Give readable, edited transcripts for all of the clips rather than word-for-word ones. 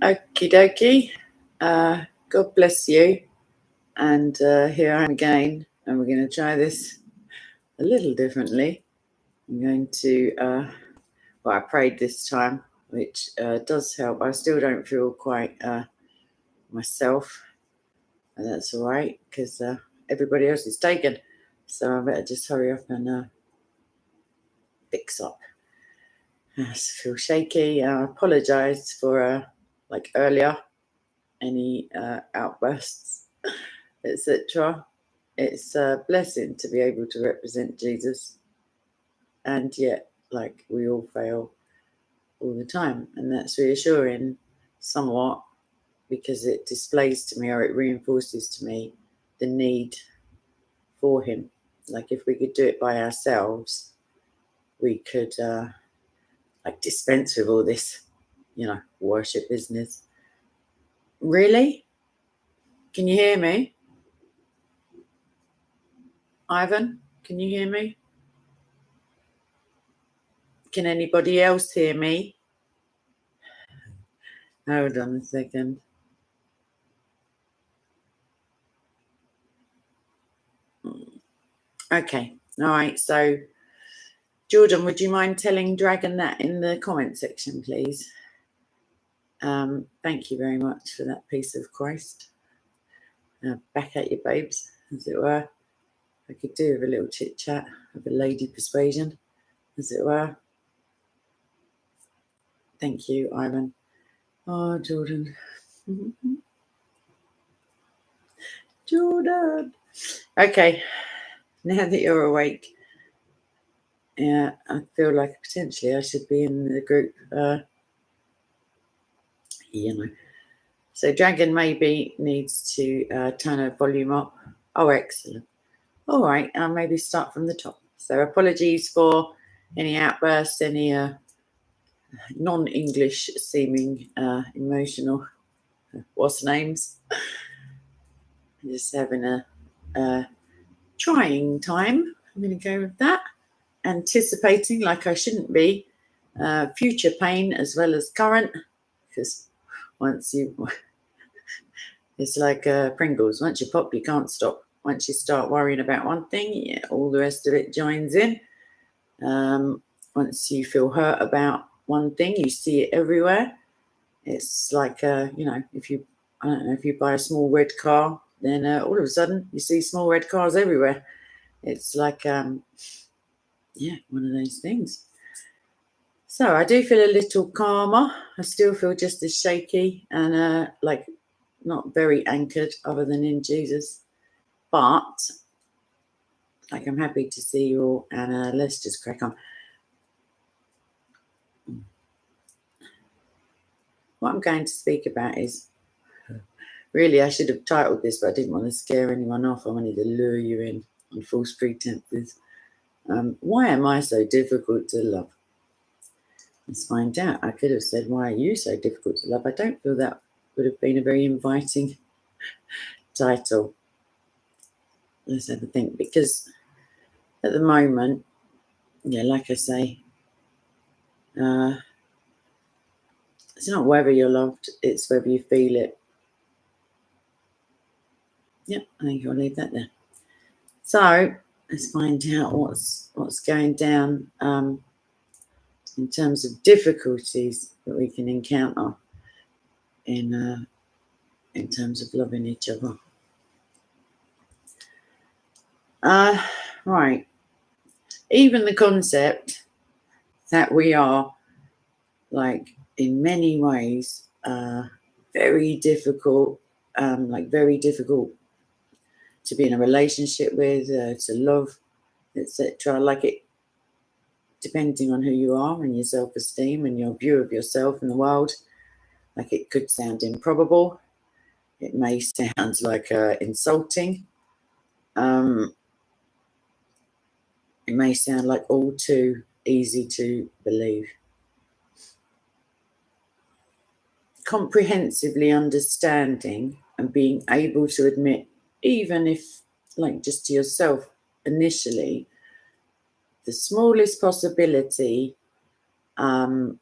Okie dokie. God bless you. And here I am again, and we're going to try this a little differently. I'm going to, I prayed this time, which does help. I still don't feel quite myself, and that's all right because everybody else is taken. So I better just hurry up and fix up. I feel shaky. I apologise for earlier any outbursts, etc. It's a blessing to be able to represent Jesus, and yet, we all fail all the time, and that's reassuring somewhat because it displays to me, or it reinforces to me, the need for Him. Like if we could do it by ourselves, we could dispense with all this, worship business. Really? Can you hear me? Ivan, can you hear me? Can anybody else hear me? Hold on a second. Okay. All right. So, Jordan, would you mind telling Dragon that in the comment section, please? Thank you very much for that piece of Christ. Back at you, babes, as it were. I could do with a little chit chat of a lady persuasion, as it were. Thank you, Ivan. Oh, Jordan. Jordan. Okay. Now that you're awake, yeah, I feel like potentially I should be in the group. So Dragon maybe needs to turn her volume up. Oh, excellent. All right, I'll maybe start from the top. So apologies for any outbursts, any non-English seeming emotional what's names. Just having a trying time. I'm going to go with that. Anticipating, like I shouldn't be, future pain as well as current, because it's like Pringles. Once you pop, you can't stop. Once you start worrying about one thing, yeah, all the rest of it joins in. Once you feel hurt about one thing, you see it everywhere. It's like, if you buy a small red car, then all of a sudden you see small red cars everywhere. It's like, one of those things. So I do feel a little calmer. I still feel just as shaky and not very anchored other than in Jesus. But I'm happy to see you all, and let's just crack on. What I'm going to speak about is, really I should have titled this, but I didn't want to scare anyone off. I wanted to lure you in on false pretenses. Why am I so difficult to love? Let's find out. I could have said, why are you so difficult to love? I don't feel that would have been a very inviting title. Let's have a think, because at the moment, like I say, it's not whether you're loved, it's whether you feel it. Yep, I think I'll leave that there. So let's find out what's going down in terms of difficulties that we can encounter in terms of loving each other. Right. Even the concept that we are, in many ways, very difficult, very difficult to be in a relationship with, to love, etc. Depending on who you are and your self-esteem and your view of yourself in the world, it could sound improbable. It may sound insulting. It may sound like all too easy to believe. Comprehensively understanding and being able to admit, even if just to yourself initially, the smallest possibility that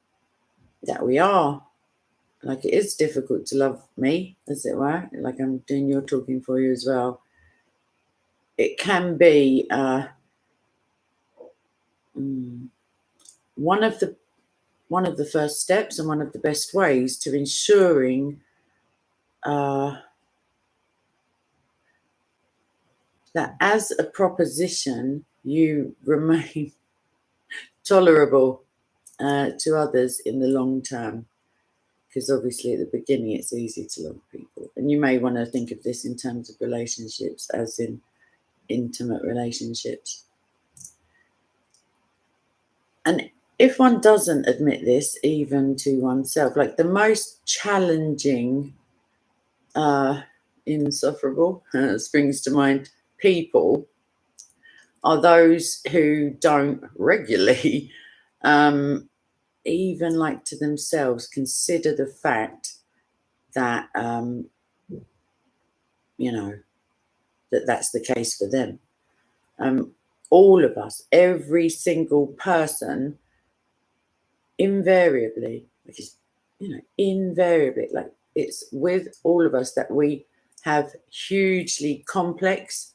we are like it is difficult to love me, as it were, like I'm doing your talking for you as well. It can be one of the first steps and one of the best ways to ensuring that as a proposition you remain tolerable to others in the long term. Because obviously at the beginning it's easy to love people. And you may want to think of this in terms of relationships, as in intimate relationships. And if one doesn't admit this even to oneself, like the most challenging, insufferable, springs to mind, people are those who don't regularly, even like to themselves, consider the fact that, that's the case for them. All of us, every single person, invariably, invariably, like it's with all of us that we have hugely complex,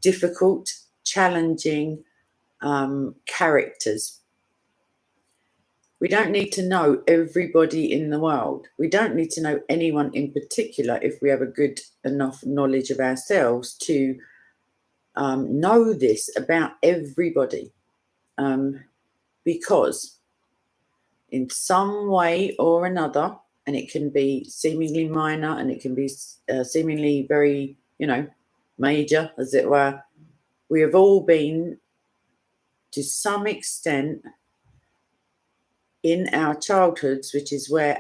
difficult, challenging characters. We don't need to know everybody in the world. We don't need to know anyone in particular if we have a good enough knowledge of ourselves to know this about everybody. Because in some way or another, and it can be seemingly minor and it can be seemingly very, major, as it were, we have all been, to some extent, in our childhoods, which is where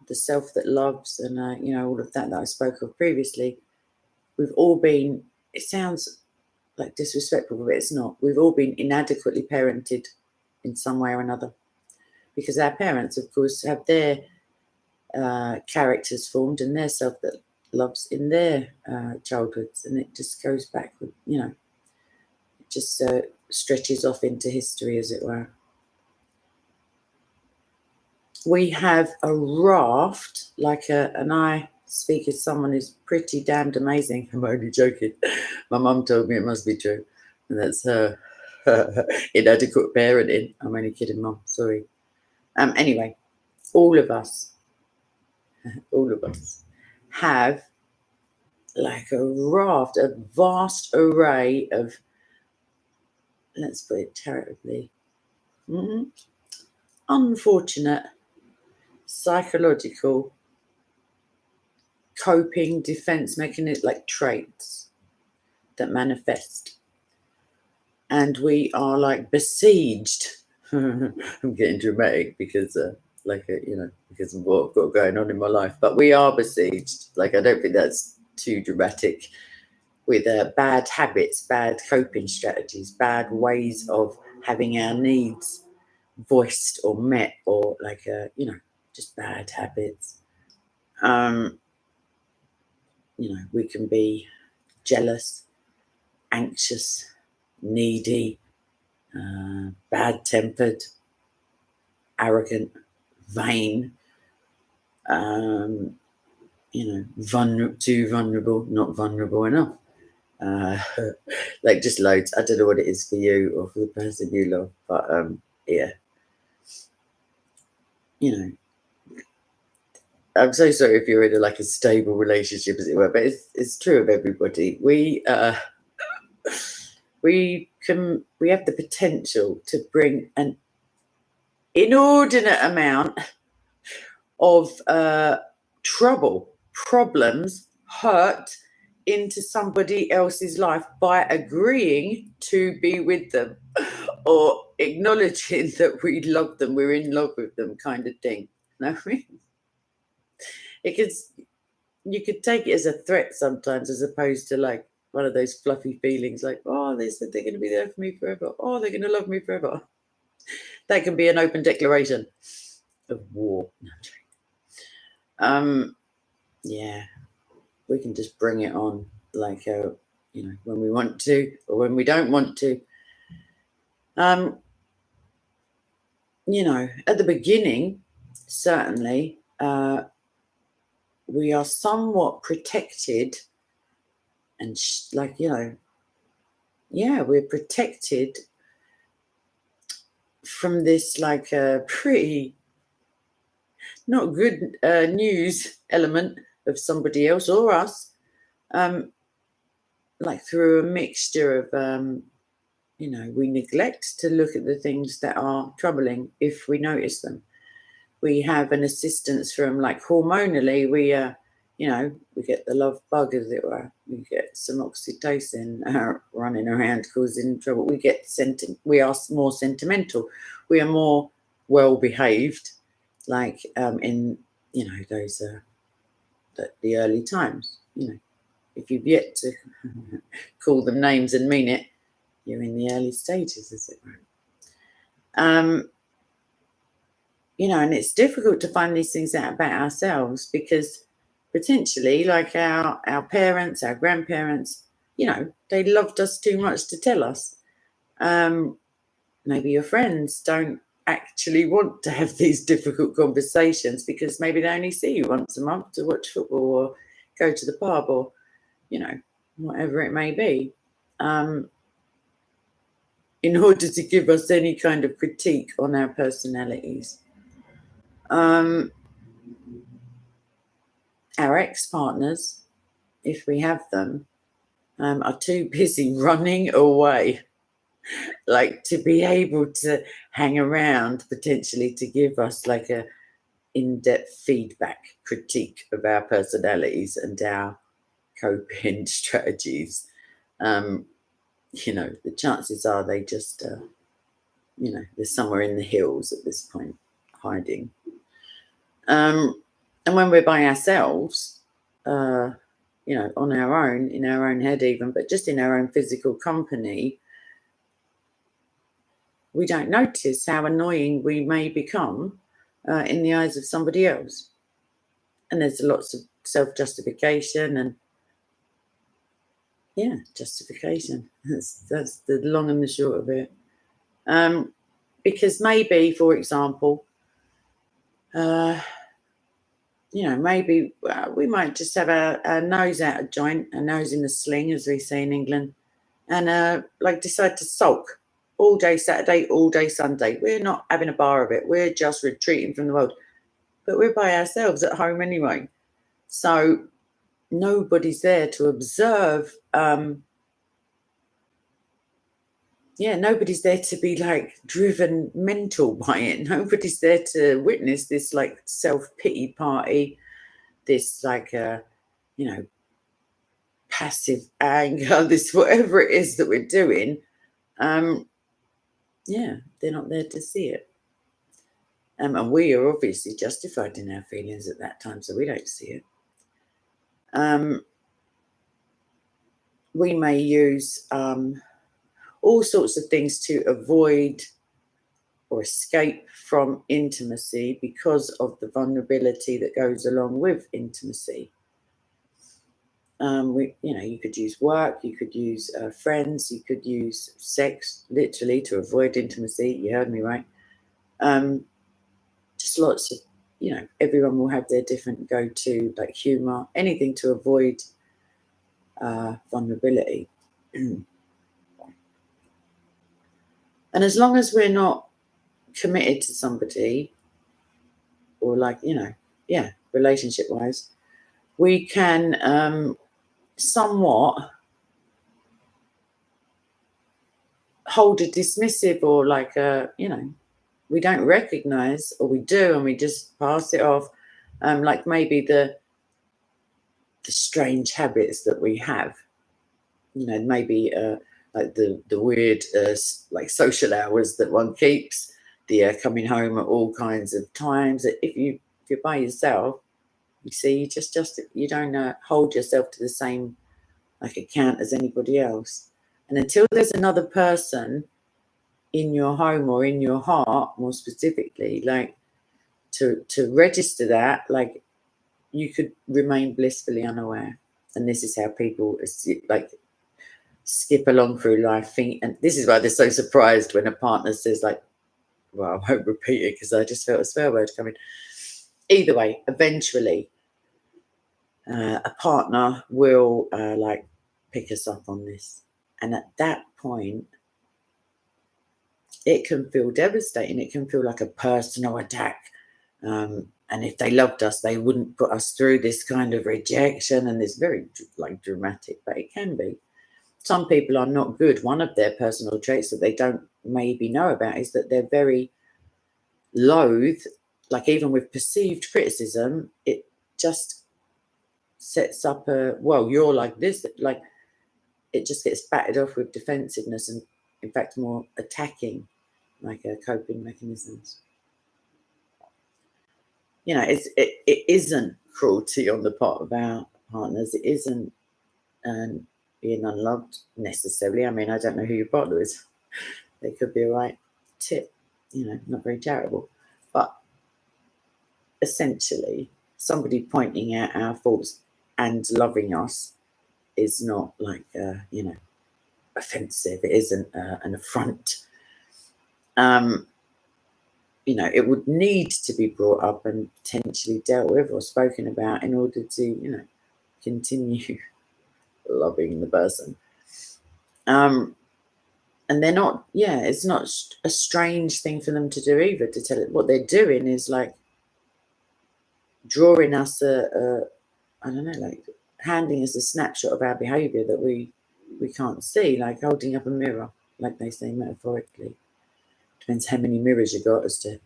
the self that loves and all of that I spoke of previously, we've all been, it sounds like disrespectful, but it's not, we've all been inadequately parented in some way or another, because our parents, of course, have their characters formed and their self that loves in their childhoods, and it just goes backward, it just stretches off into history, as it were. We have a raft, and I speak as someone who's pretty damned amazing. I'm only joking. My mum told me it must be true, and that's her inadequate parenting. I'm only kidding, Mum. Sorry. Anyway, all of us have like a raft, a vast array of, let's put it charitably, unfortunate psychological coping defense mechanisms, like traits that manifest, and we are like besieged. I'm getting dramatic because because of what I've got going on in my life, but we are besieged, I don't think that's too dramatic, with bad habits, bad coping strategies, bad ways of having our needs voiced or met, or just bad habits. We can be jealous, anxious, needy, bad-tempered, arrogant, vain, too vulnerable, not vulnerable enough. Just loads. I don't know what it is for you or for the person you love, but yeah. I'm so sorry if you're in a stable relationship, as it were, but it's true of everybody. We have the potential to bring an inordinate amount of trouble, problems, hurt into somebody else's life by agreeing to be with them or acknowledging that we love them, we're in love with them, kind of thing. No, you could take it as a threat sometimes, as opposed to one of those fluffy feelings oh, they said they're going to be there for me forever. Oh, they're going to love me forever. That can be an open declaration of war. Yeah, we can just bring it on when we want to or when we don't want to. At the beginning, certainly, we are somewhat protected and we're protected from this pretty not good news element of somebody else or us, through a mixture of we neglect to look at the things that are troubling if we notice them. We have an assistance from hormonally, we get the love bug, as it were. We get some oxytocin running around causing trouble. We are more sentimental. We are more well behaved, in those the early times. If you've yet to call them names and mean it, you're in the early stages, as it were. And it's difficult to find these things out about ourselves because potentially, our parents, our grandparents, they loved us too much to tell us. Maybe your friends don't actually want to have these difficult conversations because maybe they only see you once a month to watch football or go to the pub or, whatever it may be. In order to give us any kind of critique on our personalities. Our ex-partners, if we have them, are too busy running away, to be able to hang around potentially to give us a in-depth feedback critique of our personalities and our coping strategies. The chances are they just, they're somewhere in the hills at this point, hiding. And when we're by ourselves, on our own, in our own head even, but just in our own physical company, we don't notice how annoying we may become in the eyes of somebody else. And there's lots of self-justification and, justification. That's the long and the short of it. Because maybe, for example, maybe we might just have our nose out of joint, a nose in the sling, as we say in England, and decide to sulk all day Saturday, all day Sunday. We're not having a bar of it. We're just retreating from the world. But we're by ourselves at home anyway. So nobody's there to observe. Nobody's there to be driven mental by it. Nobody's there to witness this self-pity party, this passive anger, this whatever it is that we're doing. They're not there to see it. And we are obviously justified in our feelings at that time, so we don't see it. We may use all sorts of things to avoid or escape from intimacy because of the vulnerability that goes along with intimacy. You could use work, you could use friends, you could use sex, literally, to avoid intimacy. You heard me right. Just lots of, everyone will have their different go-to, humor, anything to avoid vulnerability. And as long as we're not committed to somebody or relationship-wise, we can somewhat hold a dismissive or we don't recognize, or we do and we just pass it off, maybe the strange habits that we have, maybe the weird social hours that one keeps, the coming home at all kinds of times. If you're by yourself, you see, you don't hold yourself to the same account as anybody else. And until there's another person in your home or in your heart, more specifically, to register that, you could remain blissfully unaware. And this is how people skip along through life. And this is why they're so surprised when a partner says well, I won't repeat it because I just felt a swear word coming. either way, eventually a partner will like pick us up on this, and at that point it can feel devastating. It can feel like a personal attack. And if they loved us, they wouldn't put us through this kind of rejection. And it's very like dramatic, but it can be. Some people are not good. One of their personal traits that they don't maybe know about is that they're very loath, like even with perceived criticism, it just sets up a, well, you're like this, like it just gets batted off with defensiveness and in fact more attacking, like coping mechanisms. You know, it isn't cruelty on the part of our partners. It isn't being unloved necessarily. I mean, I don't know who your partner is. They could be a right tip, you know, not very charitable. But essentially, somebody pointing out our faults and loving us is not like, you know, offensive. It isn't an affront. You know, it would need to be brought up and potentially dealt with or spoken about in order to, you know, continue loving the person. And they're not, yeah, it's not a strange thing for them to do either, to tell it. What they're doing is like drawing us I don't know, like handing us a snapshot of our behavior that we can't see, like holding up a mirror, like they say metaphorically. Depends how many mirrors you got as to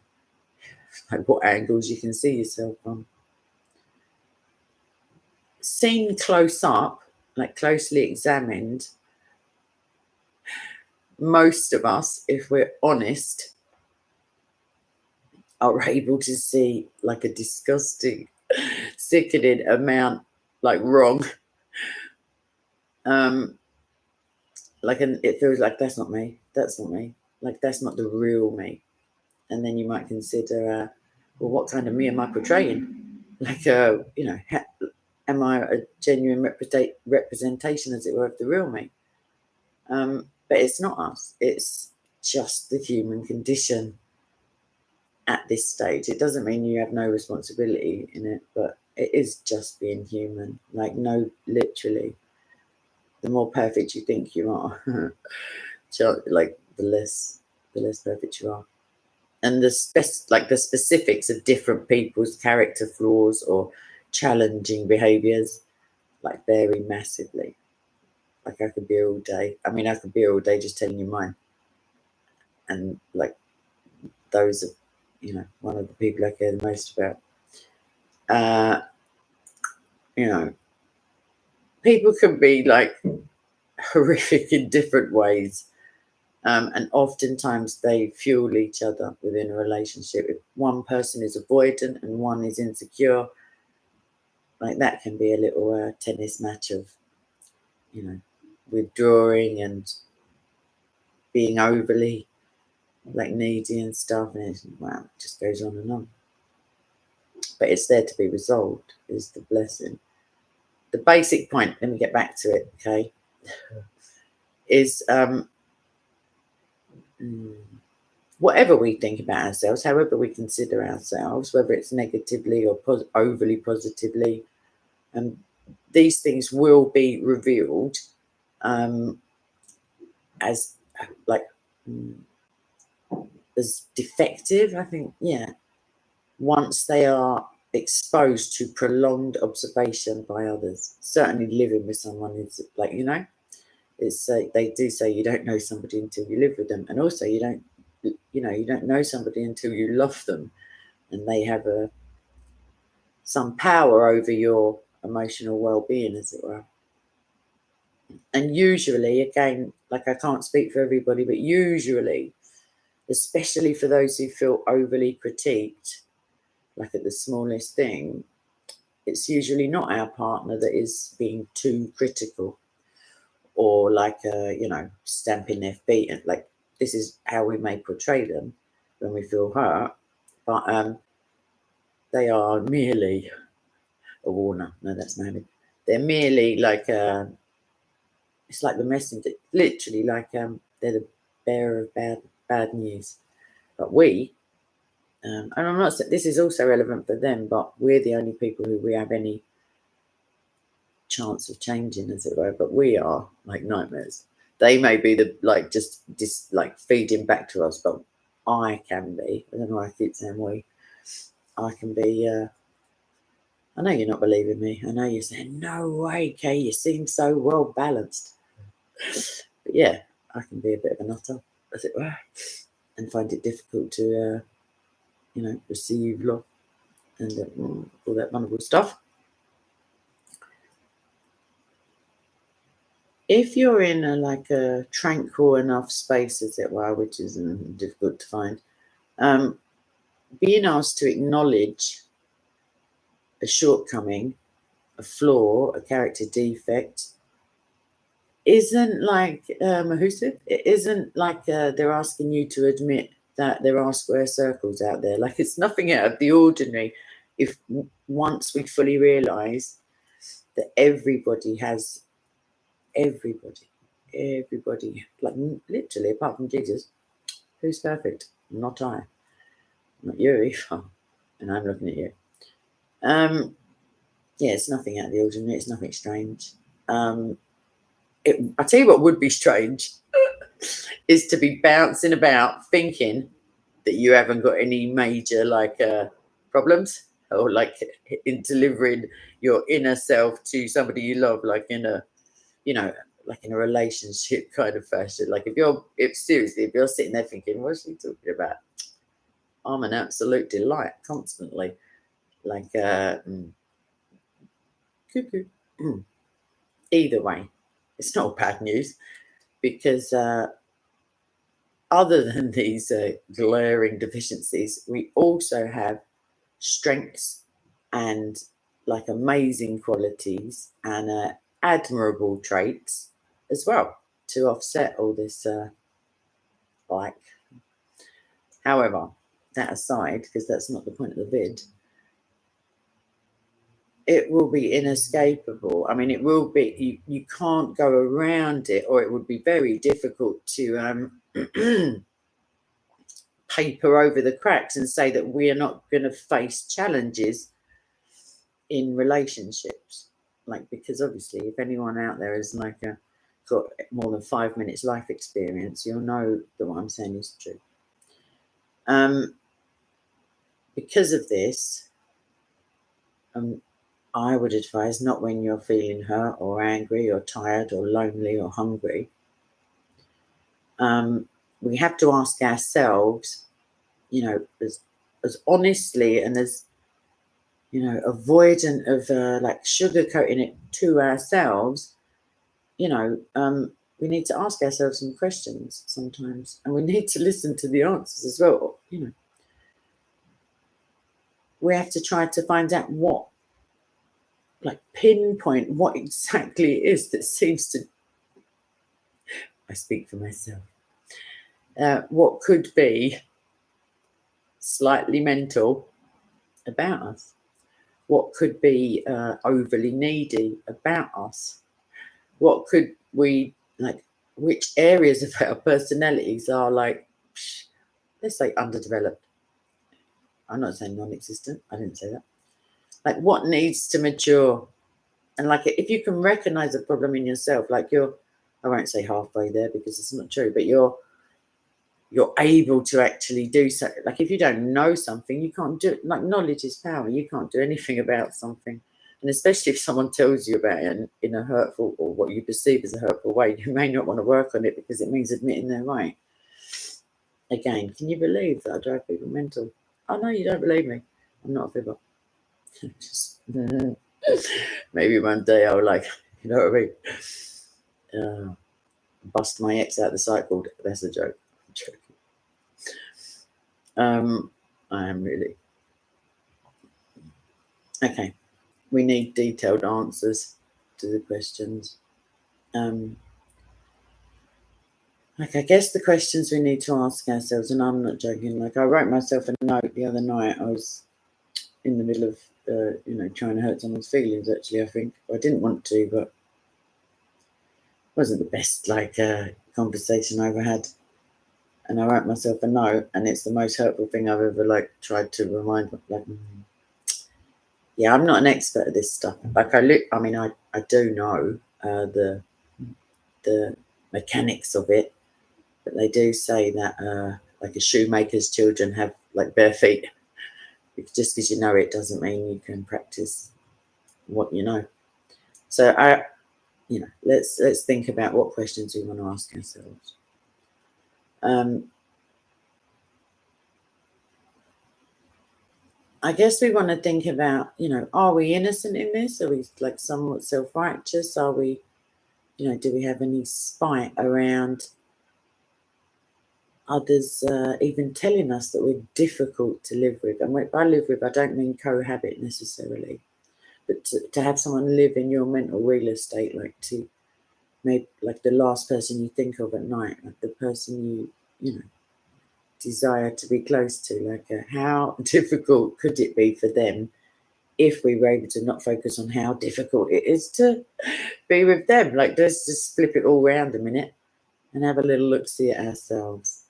like what angles you can see yourself from. Seen close up, like closely examined, most of us, if we're honest, are able to see like a disgusting, sickening amount, like wrong. Like, and it feels like that's not me. That's not me. Like that's not the real me. And then you might consider, well, what kind of me am I portraying? Like, you know, am I a genuine representation, as it were, of the real me? But it's not us. It's just the human condition at this stage. It doesn't mean you have no responsibility in it, but it is just being human. Like, no, literally, the more perfect you think you are, like the less perfect you are. And the specifics of different people's character flaws or challenging behaviors like vary massively. Like I could be all day. I mean, I could be all day just telling you mine. And like those are, you know, one of the people I care the most about. You know, people can be like horrific in different ways. And oftentimes they fuel each other within a relationship. If one person is avoidant and one is insecure, like that can be a little tennis match of, you know, withdrawing and being overly like needy and stuff. And it's, wow, it just goes on and on. But it's there to be resolved, is the blessing. The basic point, let me get back to it, okay, is whatever we think about ourselves, however we consider ourselves, whether it's negatively or overly positively, these things will be revealed as like as defective, I think, yeah, once they are exposed to prolonged observation by others. Certainly living with someone is like, you know, it's they do say you don't know somebody until you live with them, and also you don't, you know, you don't know somebody until you love them, and they have some power over your emotional well-being, as it were. And usually, again, like I can't speak for everybody, but usually, especially for those who feel overly critiqued, like at the smallest thing, it's usually not our partner that is being too critical or like, you know, stamping their feet. And like, this is how we may portray them when we feel hurt, but they are merely a warner. No, that's Mohammed. They're merely like, it's like the messenger, literally like they're the bearer of bad news. But we And I'm not saying this is also relevant for them, but we're the only people who we have any chance of changing, as it were. But we are like nightmares. They may be the like just like feeding back to us, but I can be. I don't know why I keep saying we. I can be. I know you're not believing me. I know you're saying no way, Kay. You seem so well balanced. But yeah, I can be a bit of a nutter, as it were, and find it difficult to, receive love and all that wonderful stuff. If you're in a tranquil enough space, as it were, which is difficult to find, being asked to acknowledge a shortcoming, a flaw, a character defect, isn't like who said it isn't like they're asking you to admit that there are square circles out there. Like, it's nothing out of the ordinary if once we fully realize that everybody, like literally apart from Jesus, who's perfect? Not I, not you either. And I'm looking at you. Yeah, it's nothing out of the ordinary, it's nothing strange. I tell you what would be strange is to be bouncing about thinking that you haven't got any major problems, or like in delivering your inner self to somebody you love, like in a like in a relationship kind of fashion. Like if you're sitting there thinking, what's she talking about? I'm an absolute delight constantly. Like cuckoo. Either way, it's not bad news, because other than these glaring deficiencies, we also have strengths and like amazing qualities and admirable traits as well to offset all this like. However, that aside, because that's not the point of the vid, it will be inescapable. I mean, it will be, you can't go around it, or it would be very difficult to paper over the cracks and say that we are not going to face challenges in relationships. Like, because obviously, if anyone out there is got more than 5 minutes life experience, you'll know that what I'm saying is true. Because of this, I would advise not when you're feeling hurt or angry or tired or lonely or hungry. We have to ask ourselves, as honestly and as avoidant of like sugarcoating it to ourselves. We need to ask ourselves some questions sometimes, and we need to listen to the answers as well. We have to try to find out pinpoint what exactly it is that seems to, I speak for myself, what could be slightly mental about us, what could be overly needy about us, what could we which areas of our personalities are let's say underdeveloped. I'm not saying non-existent, I didn't say that. Like, what needs to mature? And like, if you can recognize a problem in yourself, like I won't say halfway there because it's not true, but you're able to actually do so. Like, if you don't know something, you can't do it. Like, knowledge is power. You can't do anything about something. And especially if someone tells you about it in a hurtful, or what you perceive as a hurtful way, you may not want to work on it because it means admitting they're right. Again, can you believe that I drive people mental? Oh, no, you don't believe me. I'm not a fibber. Just, maybe one day I'll what I mean? Bust my ex out the cycle. That's a joke. I'm joking. I am really. Okay. We need detailed answers to the questions. I guess the questions we need to ask ourselves, and I'm not joking, I wrote myself a note the other night. I was in the middle of, trying to hurt someone's feelings, actually, I think. I didn't want to, but it wasn't the best, conversation I ever had. and I write myself a note, and it's the most hurtful thing I've ever tried to remind myself. Yeah, I'm not an expert at this stuff. I do know the mechanics of it, but they do say that like a shoemaker's children have like bare feet. Just because you know it doesn't mean you can practice what you know. So let's think about what questions we want to ask ourselves. I guess we want to think about, are we innocent in this? Are we like somewhat self-righteous? Are we, do we have any spite around others even telling us that we're difficult to live with? And by live with, I don't mean cohabit necessarily, but to have someone live in your mental real estate, maybe like the last person you think of at night, like the person you desire to be close to, how difficult could it be for them if we were able to not focus on how difficult it is to be with them? Let's just flip it all around a minute and have a little look-see at ourselves.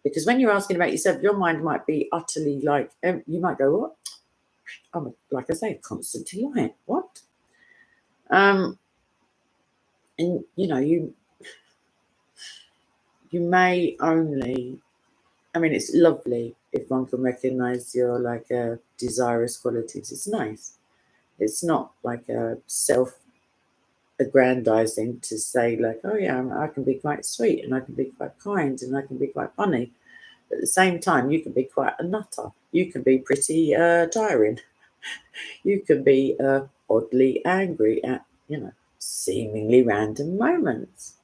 Because when you're asking about yourself, your mind might be utterly you might go, what? I'm, like I say, constantly lying. What? And you may only, it's lovely if one can recognize your desirous qualities. It's nice. It's not like a self-aggrandizing to say oh yeah, I can be quite sweet and I can be quite kind and I can be quite funny. At the same time, you can be quite a nutter. You can be pretty tiring. You can be oddly angry at seemingly random moments.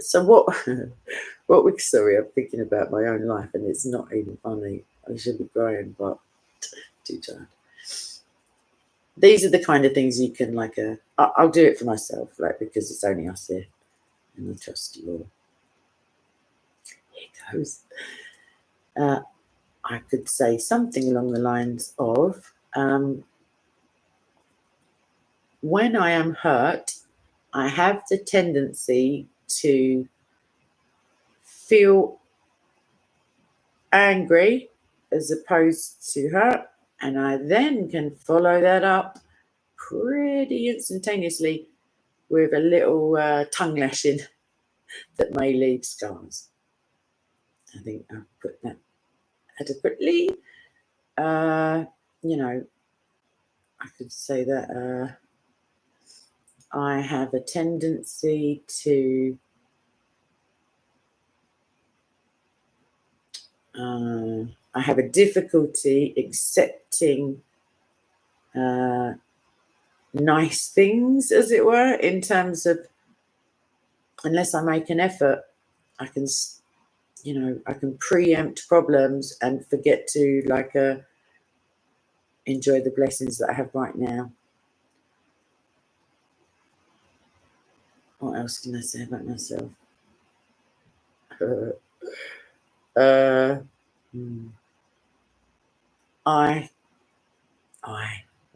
So what? Sorry, I'm thinking about my own life, and it's not even funny. I should be crying, but too tired. These are the kind of things you can I'll do it for myself, because it's only us here, and I trust you all. Here goes. I could say something along the lines of, when I am hurt, I have the tendency to feel angry as opposed to hurt, and I then can follow that up pretty instantaneously with a little tongue lashing that may leave scars. I think I've put that adequately. I could say that I have a tendency to I have a difficulty accepting nice things, as it were, in terms of, unless I make an effort, I can preempt problems and forget to enjoy the blessings that I have right now. What else can I say about myself?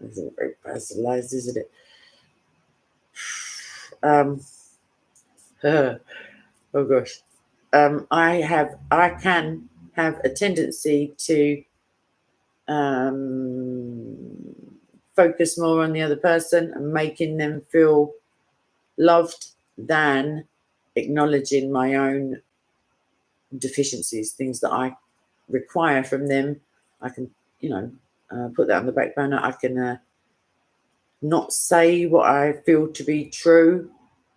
This is very personalized, isn't it? Oh gosh. I can have a tendency to focus more on the other person and making them feel loved than acknowledging my own deficiencies, things that I require from them. I can, put that on the back burner. I can not say what I feel to be true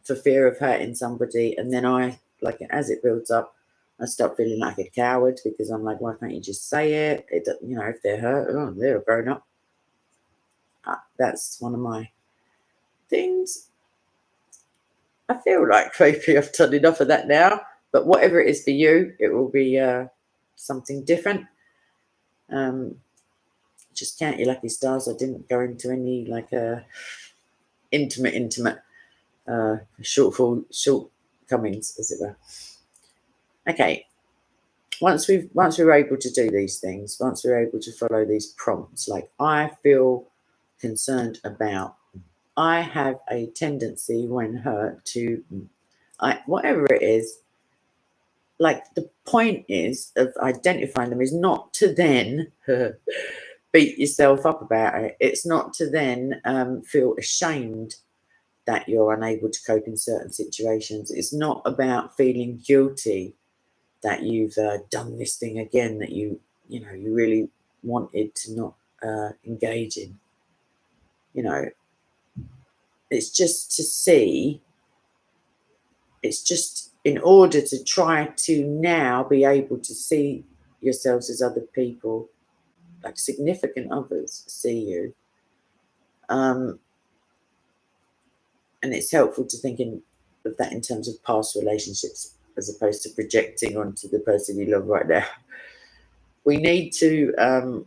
for fear of hurting somebody, and then as it builds up, I start feeling like a coward because I'm like, why can't you just say it? If they're hurt, they're a grown up. That's one of my things. I feel like maybe I've done enough of that now, but whatever it is for you, it will be something different. Just count your lucky stars. I didn't go into any intimate shortcomings, as it were. Okay. Once we're able to do these things, once we're able to follow these prompts, I feel concerned about, I have a tendency when hurt to, whatever it is, like the point is of identifying them is not to then beat yourself up about it. It's not to then feel ashamed that you're unable to cope in certain situations. It's not about feeling guilty that you've done this thing again that you really wanted to not engage in. It's just to see. It's just in order to try to now be able to see yourselves as other people, like significant others see you. And it's helpful to think of that in terms of past relationships as opposed to projecting onto the person you love right now. We need to,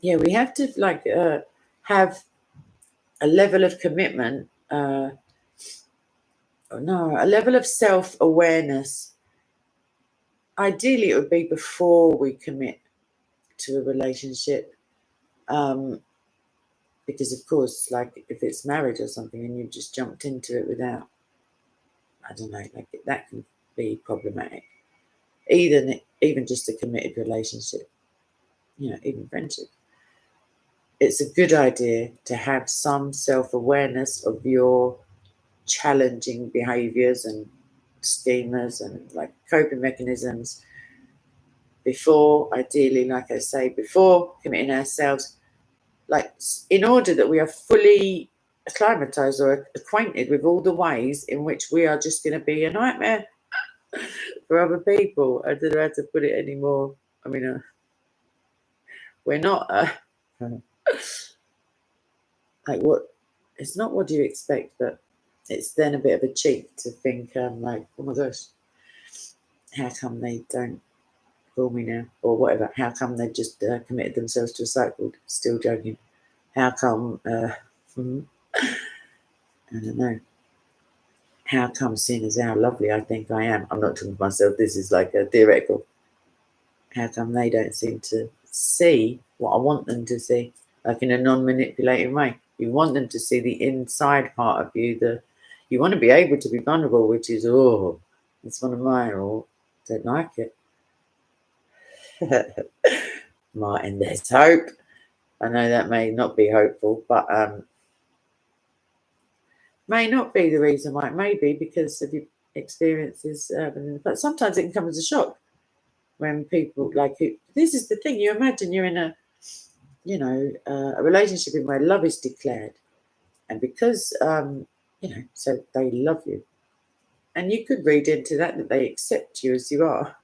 we have to have a level of commitment, a level of self-awareness. Ideally, it would be before we commit to a relationship, because of course, like if it's marriage or something and you've just jumped into it without, I don't know, like that can be problematic. Even just a committed relationship, even friendship. It's a good idea to have some self-awareness of your challenging behaviors and schemas and like coping mechanisms before, ideally, like I say, before committing ourselves, like in order that we are fully acclimatized or acquainted with all the ways in which we are just going to be a nightmare for other people. I don't know how to put it anymore. I mean, we're not like what. It's not what do you expect, but it's then a bit of a cheat to think like, oh my gosh, how come they don't call me now or whatever? How come they just committed themselves to a site called? Still joking. How come? I don't know. How come, seeing as how lovely I think I am? I'm not talking to myself. This is like a theoretical. How come they don't seem to see what I want them to see, like in a non-manipulating way? You want them to see the inside part of you. You want to be able to be vulnerable, which is it's one of mine. Or don't like it. Martin, there's hope. I know that may not be hopeful, but may not be the reason why. It may be because of your experiences, but sometimes it can come as a shock when people this is the thing. You imagine you're in a relationship in where love is declared, and because so they love you, and you could read into that they accept you as you are.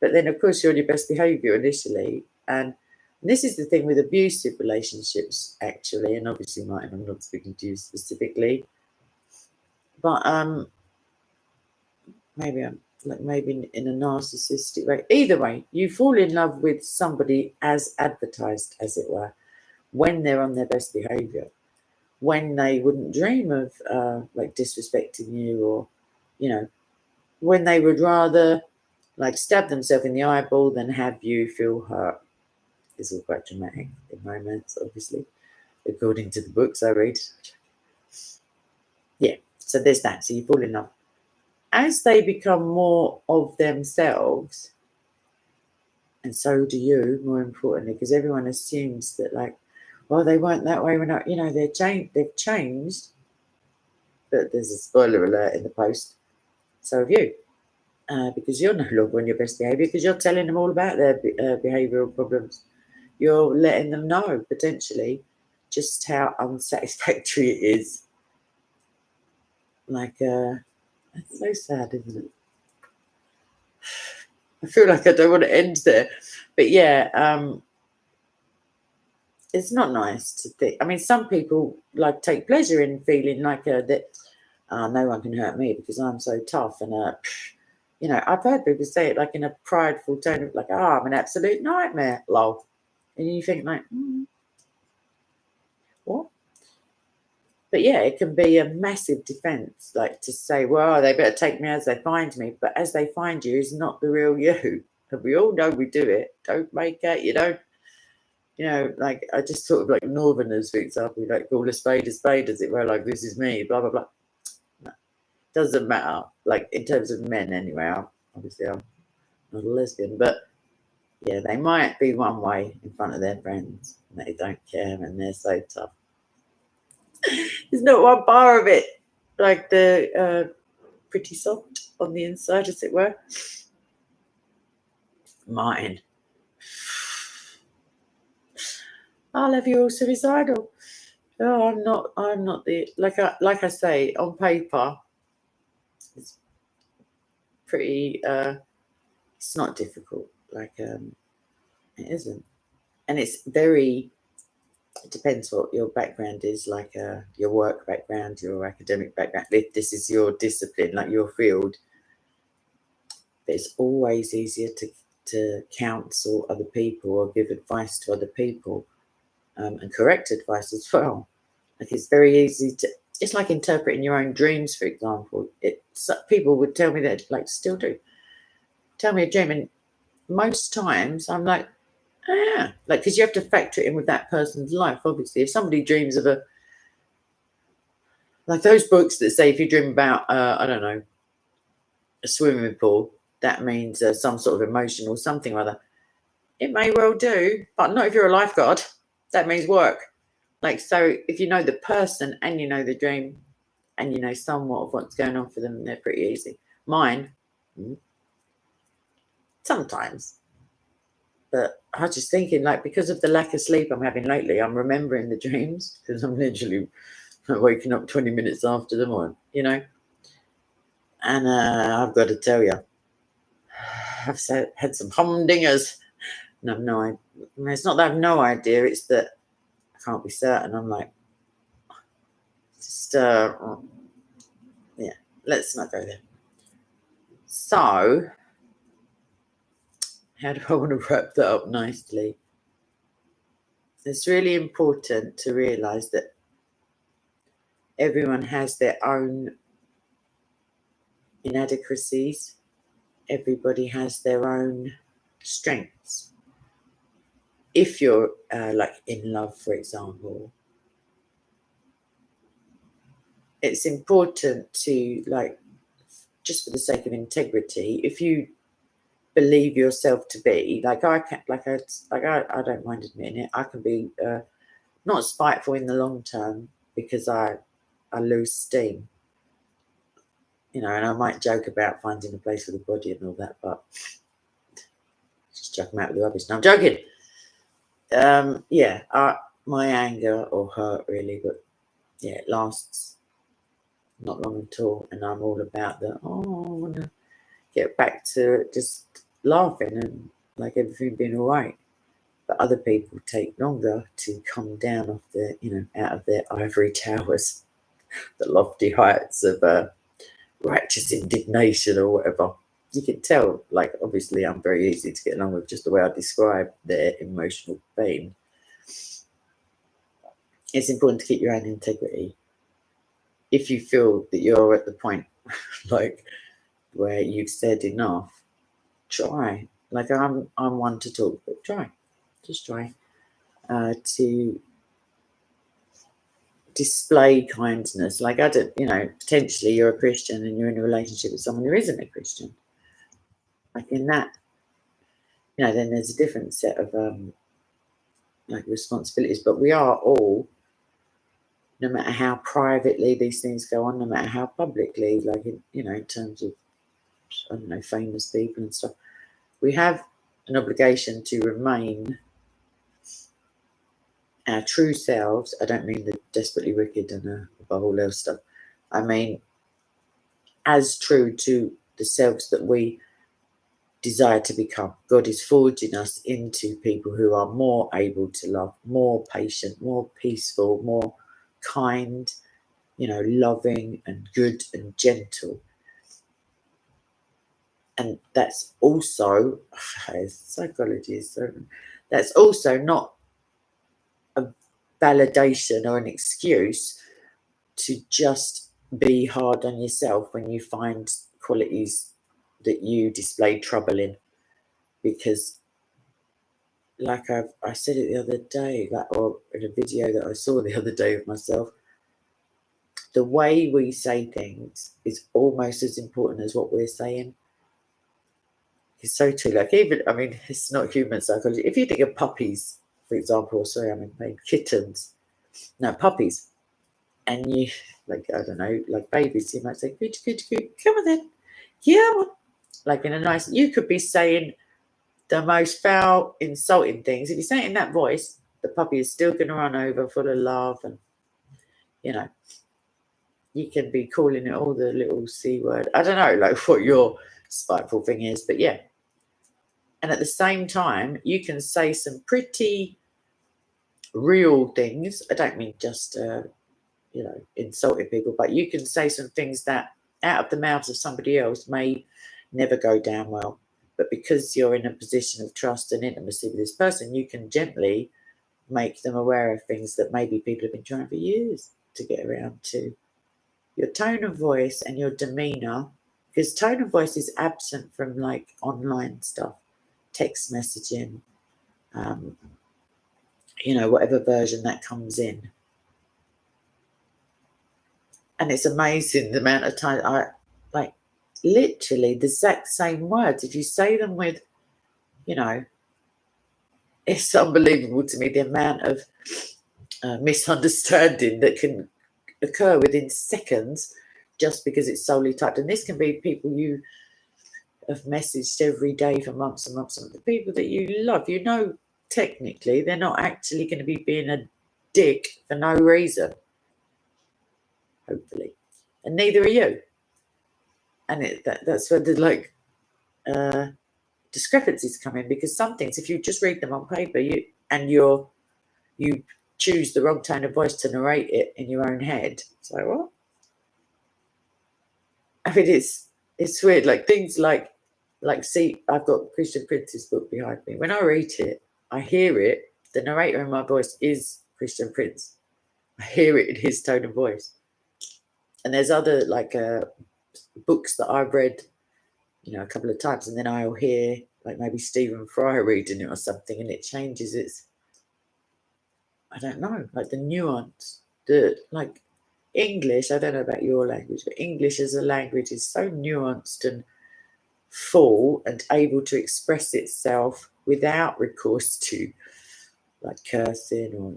But then, of course, you're on your best behaviour initially, and this is the thing with abusive relationships, actually. And obviously, Martin, I'm not speaking to you specifically, but maybe in a narcissistic way. Either way, you fall in love with somebody as advertised, as it were, when they're on their best behaviour, when they wouldn't dream of disrespecting you, or when they would rather stab themselves in the eyeball than have you feel hurt. It's all quite dramatic in romance, obviously, according to the books I read. Yeah, so there's that. So you fall in love. As they become more of themselves, and so do you, more importantly, because everyone assumes that they weren't that way when they've changed. But there's a spoiler alert in the post. So have you. Because you're no longer on your best behaviour, because you're telling them all about their behavioural problems. You're letting them know, potentially, just how unsatisfactory it is. It's so sad, isn't it? I feel like I don't want to end there. But yeah, it's not nice to think. I mean, some people take pleasure in feeling that no one can hurt me because I'm so tough. And I've heard people say it in a prideful tone of I'm an absolute nightmare, lol. And you think what? But yeah, it can be a massive defense, to say, well, they better take me as they find me. But as they find you is not the real you. And we all know we do it. Don't make it. You don't, I just thought of Northerners, for example, call a spade, as it were, this is me, blah, blah, blah. No. Doesn't matter. Like in terms of men, anyway. Obviously, I'm not a lesbian, but yeah, they might be one way in front of their friends, and they don't care, and they're so tough. There's not one bar of it, like the pretty soft on the inside, as it were. Mine. I'll have you all suicidal. Oh, I'm not the like I say, on paper it's pretty it's not difficult. Like it isn't. And it's very, it depends what your background is, like your work background, your academic background, if this is your discipline, like your field. But it's always easier to counsel other people or give advice to other people, and correct advice as well. Like it's very easy to, it's like interpreting your own dreams, for example. People would tell me that, like still do, tell me a dream, and most times I'm like, like, because you have to factor it in with that person's life, obviously. If somebody dreams of like those books that say if you dream about, I don't know, a swimming pool, that means some sort of emotion or something or other. It may well do, but not if you're a lifeguard. That means work. Like, so if you know the person and you know the dream and you know somewhat of what's going on for them, they're pretty easy. Mine, sometimes. But I was just thinking, like, because of the lack of sleep I'm having lately, I'm remembering the dreams because I'm literally waking up 20 minutes after them, or, you know. And I've got to tell you, I've had some humdingers. And I've no idea. I mean, it's not that I've no idea, it's that I can't be certain. I'm like, just, yeah, let's not go there. So, how do I want to wrap that up nicely? It's really important to realise that everyone has their own inadequacies. Everybody has their own strengths. If you're like in love, for example, it's important to, like, just for the sake of integrity, if you believe yourself to be, like I don't mind admitting it, I can be not spiteful in the long term because I lose steam, you know, and I might joke about finding a place for the body and all that, but just chuck them out with the rubbish. No, I'm joking. Yeah, my anger or hurt really, but yeah, it lasts not long at all, and I'm all about I want to get back to just laughing and like everything being all right. But other people take longer to come down off their, you know, out of their ivory towers, the lofty heights of righteous indignation or whatever. You can tell, like, obviously I'm very easy to get along with, just the way I describe their emotional pain. It's important to keep your own integrity. If you feel that you're at the point like where you've said enough, try. Like I'm one to talk, but try. Just try to display kindness. Like, I don't, you know, potentially you're a Christian and you're in a relationship with someone who isn't a Christian. Like in that, you know, then there's a different set of like responsibilities. But we are all, no matter how privately these things go on, no matter how publicly, like in, you know, in terms of, I don't know, famous people and stuff, we have an obligation to remain our true selves. I don't mean the desperately wicked and the whole other stuff. I mean as true to the selves that we desire to become. God is forging us into people who are more able to love, more patient, more peaceful, more kind, you know, loving and good and gentle. And that's also, psychology is so, that's also not a validation or an excuse to just be hard on yourself when you find qualities that you display trouble in. Because like I said it the other day, or in a video that I saw the other day of myself, the way we say things is almost as important as what we're saying. It's so true. Like, even, I mean, it's not human psychology. If you think of puppies, for example, sorry, I mean kittens, no, puppies, and you, like, I don't know, like babies, you might say, good, come on then, yeah, like in a nice, you could be saying the most foul, insulting things. If you say it in that voice, the puppy is still going to run over full of love, and you know, you can be calling it all the little C word. I don't know, like what your spiteful thing is, but yeah. And at the same time, you can say some pretty real things. I don't mean just, insulting people, but you can say some things that out of the mouths of somebody else may never go down well. But because you're in a position of trust and intimacy with this person, you can gently make them aware of things that maybe people have been trying for years to get around to. Your tone of voice and your demeanor, because tone of voice is absent from like online stuff, text messaging, whatever version that comes in. And it's amazing the amount of time I like literally the exact same words. If you say them with, it's unbelievable to me the amount of misunderstanding that can occur within seconds just because it's solely typed. And this can be people you have messaged every day for months and months, and the people that you love, technically they're not actually going to be being a dick for no reason, hopefully, and neither are you. And that's where the discrepancies come in, because some things, if you just read them on paper, you choose the wrong tone of voice to narrate it in your own head. So what? I mean, it's weird. Like things like see, I've got Christian Prince's book behind me. When I read it, I hear it. The narrator in my voice is Christian Prince. I hear it in his tone of voice. And there's other books that I've read, a couple of times, and then I'll hear like maybe Stephen Fry reading it or something, and it changes its, I don't know, like the nuance, like English, I don't know about your language, but English as a language is so nuanced and full and able to express itself without recourse to like cursing or,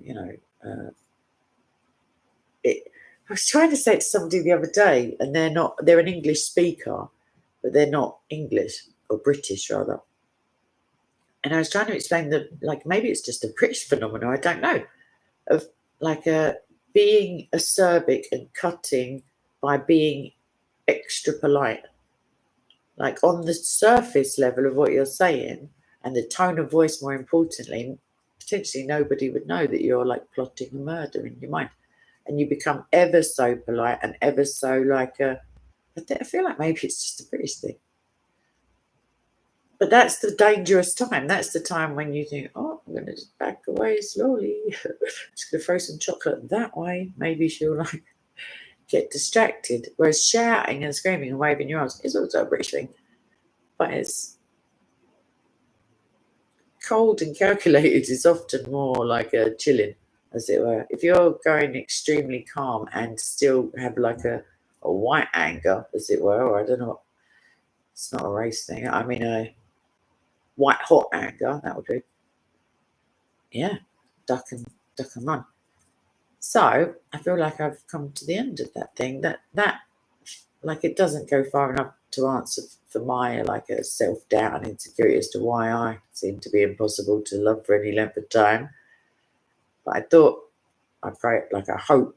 I was trying to say it to somebody the other day, and they're an English speaker, but they're not English, or British rather. And I was trying to explain that, like, maybe it's just a British phenomenon, I don't know, of like being acerbic and cutting by being extra polite. Like on the surface level of what you're saying and the tone of voice, more importantly, potentially nobody would know that you're like plotting a murder in your mind. And you become ever so polite and ever so I feel like maybe it's just a British thing. But that's the dangerous time. That's the time when you think, oh, I'm going to just back away slowly. Just going to throw some chocolate that way. Maybe she'll get distracted. Whereas shouting and screaming and waving your arms is also a British thing. But it's cold and calculated is often more like a chilling, as it were. If you're going extremely calm and still have like a white anger, as it were, or I don't know, it's not a race thing. I mean, a white hot anger, that would be, yeah, duck and run. So I feel like I've come to the end of that thing. That like it doesn't go far enough to answer for my like a self-doubt and insecurity as to why I seem to be impossible to love for any length of time. But I thought, I pray, like I hope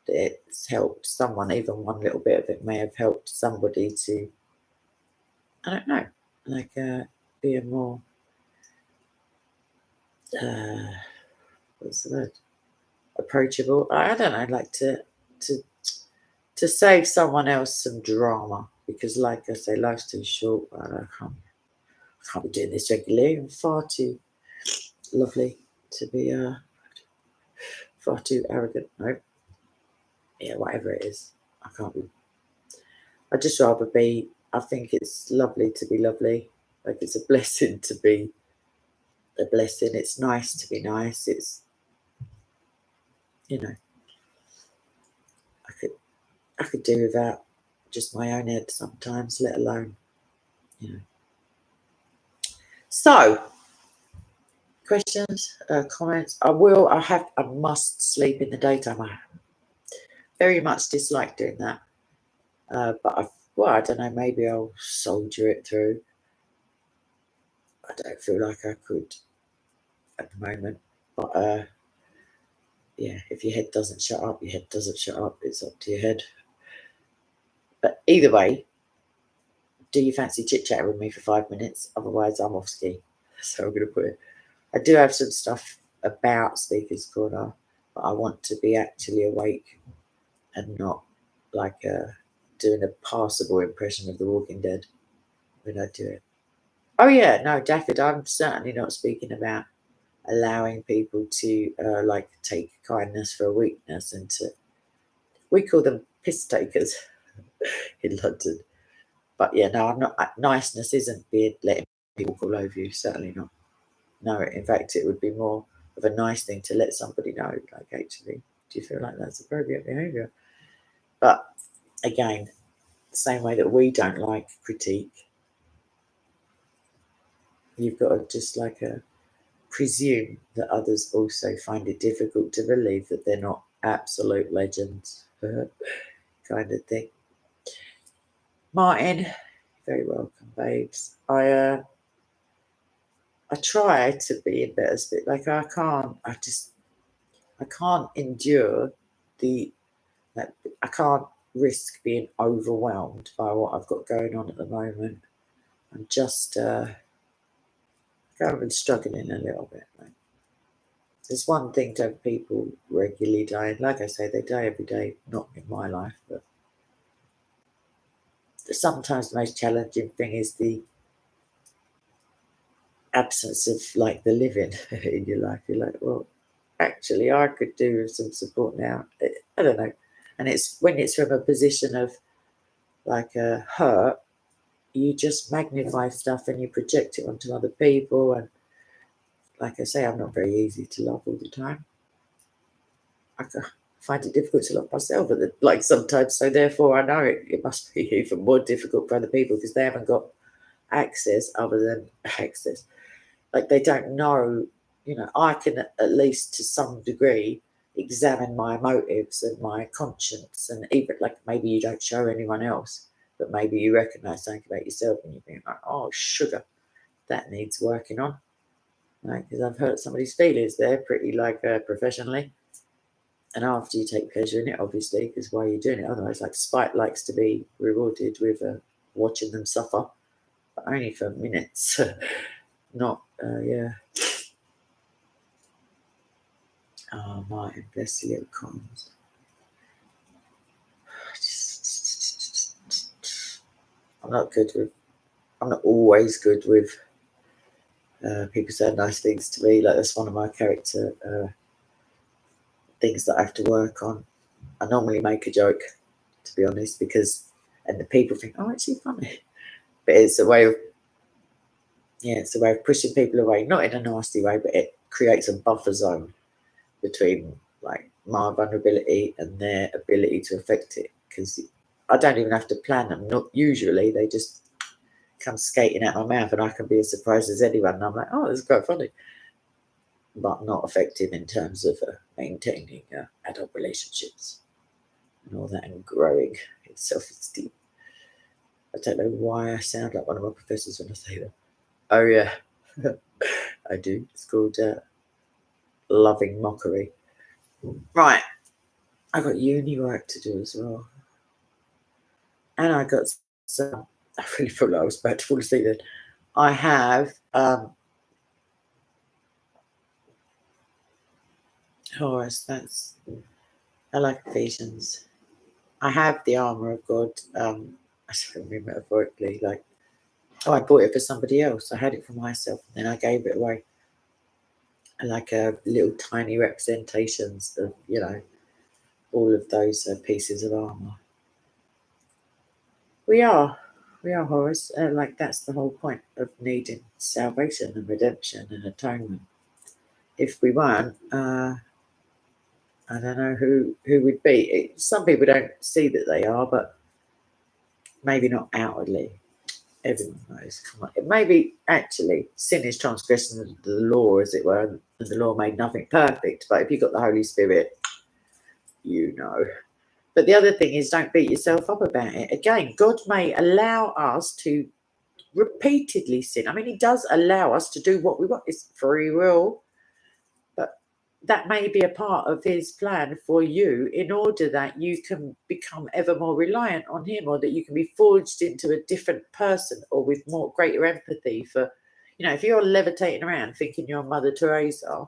that it's helped someone, even one little bit of it may have helped somebody to, I don't know, like be a more what's the word? Approachable. I don't know, like to save someone else some drama, because like I say, life's too short. I can't be doing this regularly. I'm far too lovely to be far too arrogant. No, yeah, whatever it is, I can't be. I'd just rather be. I think it's lovely to be lovely. Like it's a blessing to be a blessing. It's nice to be nice. It's I could I could do without just my own head sometimes, let alone, you know. So, questions, comments. I must sleep in the daytime. I very much dislike doing that. But I don't know, maybe I'll soldier it through. I don't feel like I could at the moment. But yeah, if your head doesn't shut up, your head doesn't shut up. It's up to your head. But either way, do you fancy chit-chatting with me for 5 minutes? Otherwise, I'm off ski. So I'm going to put it. I do have some stuff about Speaker's Corner, but I want to be actually awake and not like doing a passable impression of The Walking Dead when I do it. Oh yeah, no, Daffod, I'm certainly not speaking about allowing people to like take kindness for a weakness and we call them piss takers in London. But yeah, no, I'm not. Niceness isn't being letting people fall over you. Certainly not. No, in fact, it would be more of a nice thing to let somebody know. Like, actually, do you feel like that's appropriate behaviour? But again, the same way that we don't like critique, you've got to just like presume that others also find it difficult to believe that they're not absolute legends, kind of thing. Martin, very welcome, babes. I try to be in better spirit. Like I can't endure I can't risk being overwhelmed by what I've got going on at the moment. I'm just kind of struggling a little bit. Like, there's one thing to have people regularly dying. Like I say, they die every day, not in my life, but sometimes the most challenging thing is the absence of like the living in your life. You're like, well, actually, I could do with some support now. I don't know. And it's when it's from a position of like a hurt, you just magnify stuff and you project it onto other people. And like I say, I'm not very easy to love all the time. I find it difficult to love myself, like sometimes. So therefore, I know it must be even more difficult for other people because they haven't got access other than access. Like they don't know, I can at least to some degree examine my motives and my conscience, and even like maybe you don't show anyone else, but maybe you recognize something about yourself and you think like, oh sugar, that needs working on. Like, because I've hurt somebody's feelings there pretty like professionally, and after you take pleasure in it, obviously, because why are you doing it otherwise? Like spite likes to be rewarded with watching them suffer, but only for minutes. Not yeah. Oh, Martin, bless the little cons. I'm not always good with people saying nice things to me. Like that's one of my character things that I have to work on. I normally make a joke, to be honest, and the people think, oh, it's actually funny. But it's a way of pushing people away, not in a nasty way, but it creates a buffer zone between like my vulnerability and their ability to affect it, because I don't even have to plan them. Not usually, they just come skating out my mouth and I can be as surprised as anyone, and I'm like, oh, this is quite funny, but not effective in terms of maintaining adult relationships and all that, and growing in self-esteem. I don't know why I sound like one of my professors when I say that. Oh yeah, I do. It's called loving mockery. Right, I got uni work to do as well, and I got some. I really felt like I was about to fall asleep then. I have Horus. I like Ephesians. I have the armor of God. I don't mean metaphorically, like, I bought it for somebody else. I had it for myself, and then I gave it away. And like little tiny representations of, all of those pieces of armor. We are Horus. Like that's the whole point of needing salvation and redemption and atonement. If we weren't, I don't know who would be. Some people don't see that they are, but maybe not outwardly. Everyone knows. Come on. Maybe actually sin is transgression of the law, as it were, and the law made nothing perfect. But if you've got the Holy Spirit, you know. But the other thing is, don't beat yourself up about it. Again, God may allow us to repeatedly sin. I mean, He does allow us to do what we want. It's free will. But that may be a part of His plan for you in order that you can become ever more reliant on Him, or that you can be forged into a different person, or with more greater empathy for, if you're levitating around thinking you're Mother Teresa,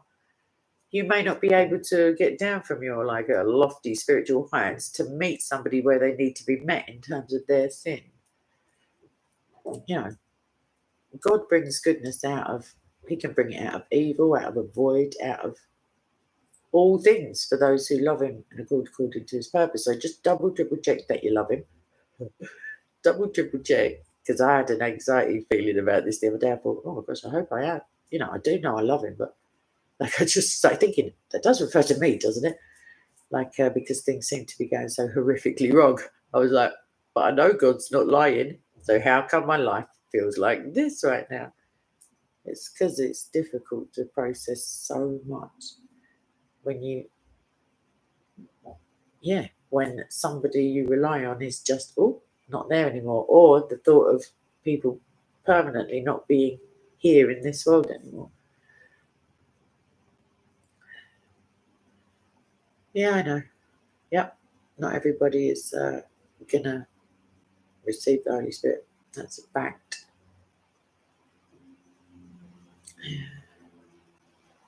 you may not be able to get down from your lofty spiritual heights to meet somebody where they need to be met in terms of their sin. God brings goodness He can bring it out of evil, out of a void, out of all things for those who love Him and are according to His purpose. So just double, triple check that you love Him. Double, triple check, because I had an anxiety feeling about this the other day. I thought, oh my gosh, I hope I am. I do know I love Him, but I just started thinking, that does refer to me, doesn't it? Because things seem to be going so horrifically wrong. I was like, but I know God's not lying. So how come my life feels like this right now? It's because it's difficult to process so much when when somebody you rely on is just, not there anymore, or the thought of people permanently not being here in this world anymore. Yeah, I know. Yep. Not everybody is gonna receive the Holy Spirit. That's a fact.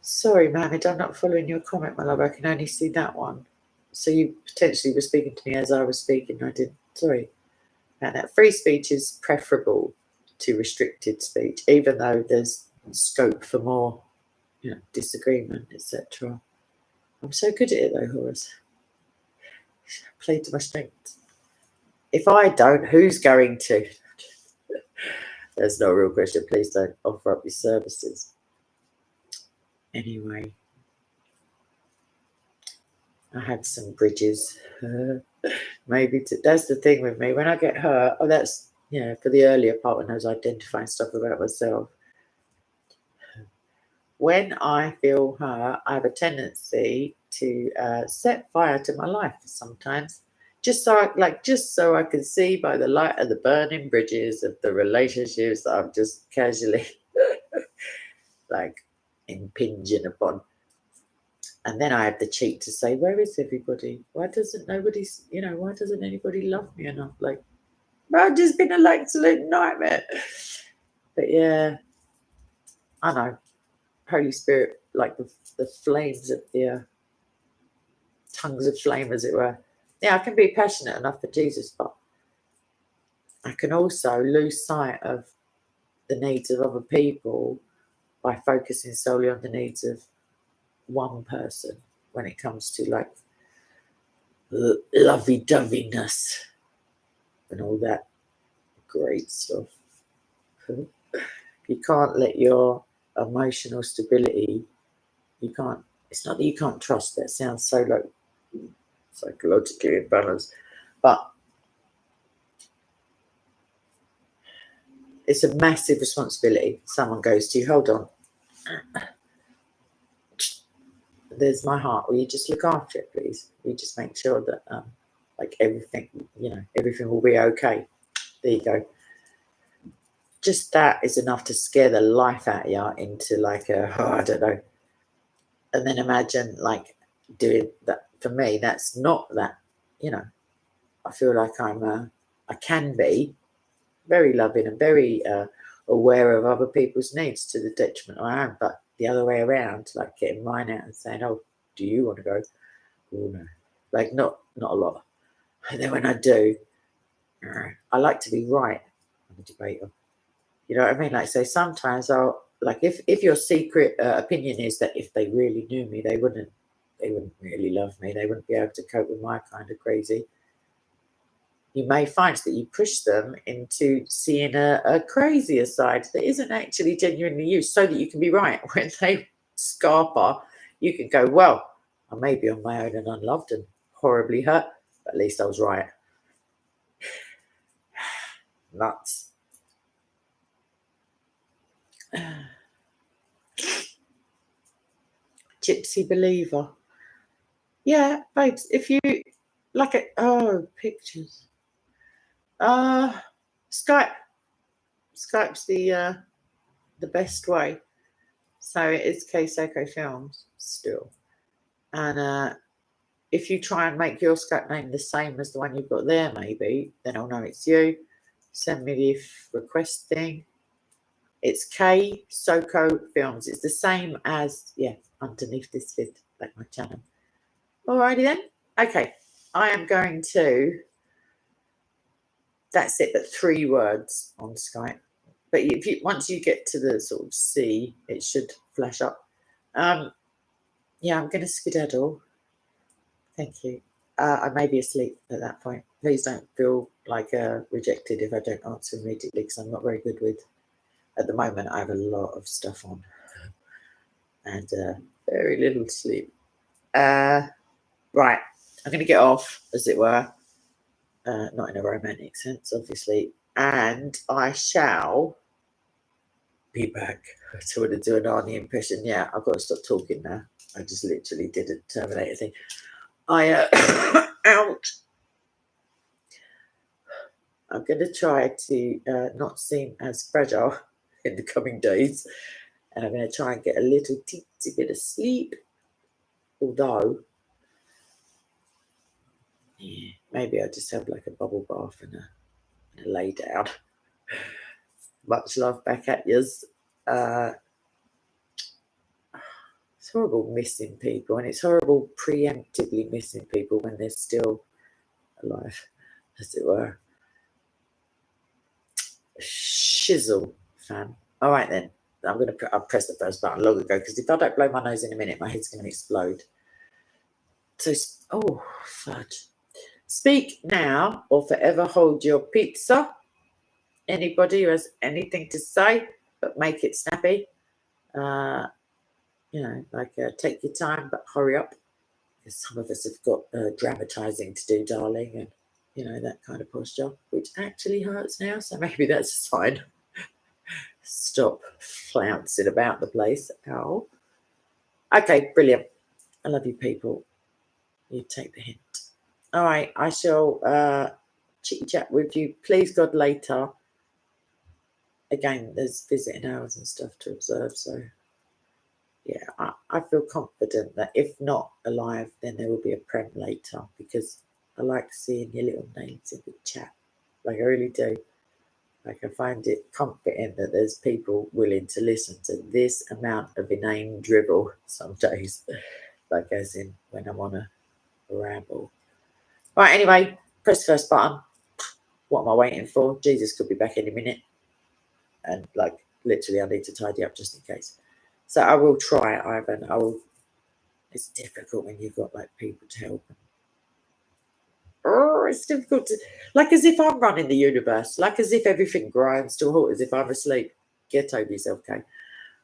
Sorry, Mohammed, I'm not following your comment, my love. I can only see that one. So you potentially were speaking to me as I was speaking. I didn't. Sorry. And that free speech is preferable to restricted speech, even though there's scope for more, disagreement, etc. I'm so good at it though, Horace. Play to my strengths. If I don't, who's going to? That's not a real question. Please don't offer up your services. Anyway, I had some bridges. That's the thing with me. When I get hurt, that's, for the earlier part when I was identifying stuff about myself. When I feel hurt, I have a tendency to set fire to my life sometimes. Just so I can see by the light of the burning bridges of the relationships that I'm just casually impinging upon. And then I have the cheek to say, where is everybody? Why doesn't anybody love me enough? I've just been an absolute nightmare. But yeah, I know. Holy Spirit, like the flames of the tongues of flame, as it were. Yeah, I can be passionate enough for Jesus, but I can also lose sight of the needs of other people by focusing solely on the needs of one person when it comes to lovey-doveyness and all that great stuff. You can't let your emotional stability, it's not that you can't trust, that sounds so psychologically imbalanced, but it's a massive responsibility. Someone goes to you, hold on, there's my heart, will you just look after it, please? Will you just make sure that everything will be okay? There you go. Just that is enough to scare the life out of you into I don't know. And then imagine doing that. For me, that's not that, I feel like I can be very loving and very aware of other people's needs to the detriment of my own, but the other way around, getting mine out and saying, oh, do you want to go? Oh no. Not a lot. And then when I do, I like to be right. I'm a debater. You know what I mean? So sometimes I'll if your secret opinion is that if they really knew me, they wouldn't really love me. They wouldn't be able to cope with my kind of crazy. You may find that you push them into seeing a crazier side that isn't actually genuinely you, so that you can be right. When they scarper, you can go, well, I may be on my own and unloved and horribly hurt, but at least I was right. Nuts. Gypsy believer. Yeah, babes, if you like it, pictures. Skype. Skype's the best way. So it is SOCO Films still. And if you try and make your Skype name the same as the one you've got there, maybe, then I'll know it's you. Send me the request thing. It's SOCO Films. It's the same as, underneath this vid, like my channel. Alrighty then. Okay, I am going to, that's it, but 3 words on Skype. But if you, once you get to the sort of C, it should flash up. I'm going to skedaddle. Thank you. I may be asleep at that point. Please don't feel like rejected if I don't answer immediately, because I'm not very good with, at the moment, I have a lot of stuff on and very little sleep. Right, I'm going to get off, as it were. Not in a romantic sense, obviously. And I shall be back. So I want to do an Arnie impression. Yeah, I've got to stop talking now. I just literally did a Terminator thing. Out. I'm going to try to not seem as fragile in the coming days. And I'm going to try and get a little teensy bit of sleep. Although, maybe I just have like a bubble bath and a lay down. Much love back at yous. It's horrible missing people, and it's horrible preemptively missing people when they're still alive, as it were. Shizzle, fan. All right then. I'll press the first button long ago, because if I don't blow my nose in a minute, my head's going to explode. So, fudge. Speak now or forever hold your pizza. Anybody who has anything to say, but make it snappy. Take your time, but hurry up. Because some of us have got dramatising to do, darling, and that kind of posture, which actually hurts now. So maybe that's a sign. Stop flouncing about the place. Ow. Okay, brilliant. I love you, people. You take the hint. All right, I shall chit chat with you, please God, later. Again, there's visiting hours and stuff to observe, so yeah, I feel confident that if not alive, then there will be a prem later, because I like seeing your little names in the chat. Like, I really do. Like, I find it comforting that there's people willing to listen to this amount of inane dribble some days, like as in when I'm on a ramble. Right, anyway, press the first button. What am I waiting for? Jesus could be back any minute. And, like, literally, I need to tidy up just in case. So I will try it, Ivan. It's difficult when you've got, like, people to help. It's difficult to, like, as if I'm running the universe, like as if everything grinds to a halt, as if I'm asleep. Get over yourself, okay?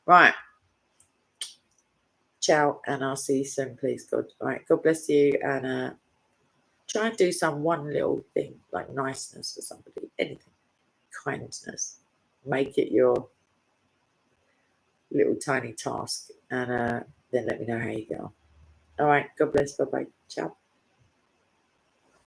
Right. Ciao, and I'll see you soon, please, God. All right, God bless you, and try and do one little thing, like niceness for somebody, anything, kindness. Make it your little tiny task, and then let me know how you go. All right, God bless, bye-bye, ciao.